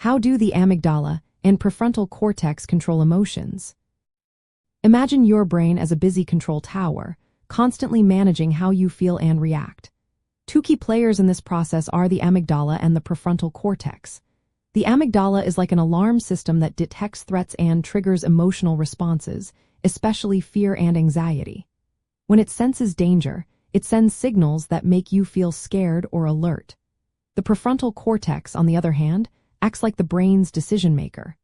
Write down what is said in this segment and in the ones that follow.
How do the amygdala and prefrontal cortex control emotions? Imagine your brain as a busy control tower, constantly managing how you feel and react. Two key players in this process are the amygdala and the prefrontal cortex. The amygdala is like an alarm system that detects threats and triggers emotional responses, especially fear and anxiety. When it senses danger, it sends signals that make you feel scared or alert. The prefrontal cortex, on the other hand, acts like the brain's decision maker.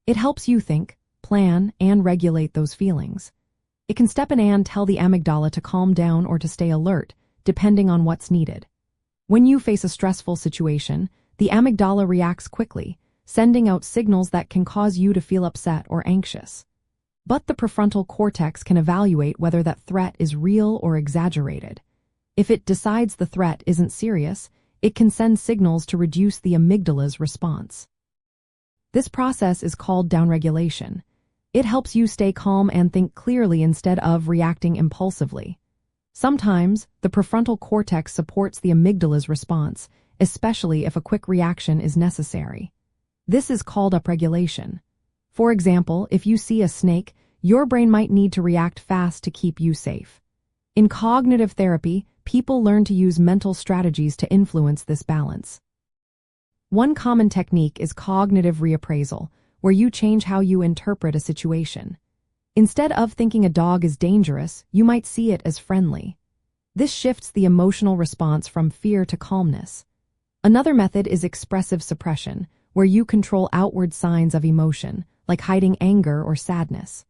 It helps you think, plan, and regulate those feelings. It can step in and tell the amygdala to calm down or to stay alert, depending on what's needed. When you face a stressful situation, the amygdala reacts quickly, sending out signals that can cause you to feel upset or anxious. But the prefrontal cortex can evaluate whether that threat is real or exaggerated. If it decides the threat isn't serious, it can send signals to reduce the amygdala's response. This process is called downregulation. It helps you stay calm and think clearly instead of reacting impulsively. Sometimes, the prefrontal cortex supports the amygdala's response, especially if a quick reaction is necessary. This is called upregulation. For example, if you see a snake, your brain might need to react fast to keep you safe. In cognitive therapy, people learn to use mental strategies to influence this balance. One common technique is cognitive reappraisal, where you change how you interpret a situation. Instead of thinking a dog is dangerous, you might see it as friendly. This shifts the emotional response from fear to calmness. Another method is expressive suppression, where you control outward signs of emotion, like hiding anger or sadness.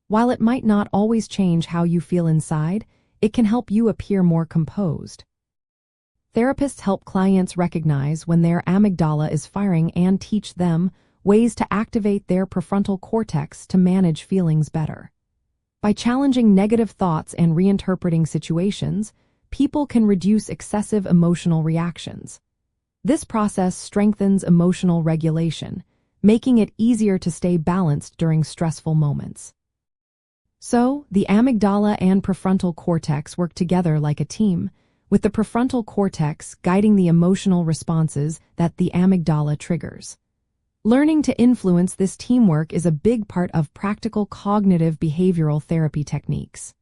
While it might not always change how you feel inside, it can help you appear more composed. Therapists help clients recognize when their amygdala is firing and teach them ways to activate their prefrontal cortex to manage feelings better. By challenging negative thoughts and reinterpreting situations, people can reduce excessive emotional reactions. This process strengthens emotional regulation, making it easier to stay balanced during stressful moments. So, the amygdala and prefrontal cortex work together like a team, with the prefrontal cortex guiding the emotional responses that the amygdala triggers. Learning to influence this teamwork is a big part of practical cognitive behavioral therapy techniques.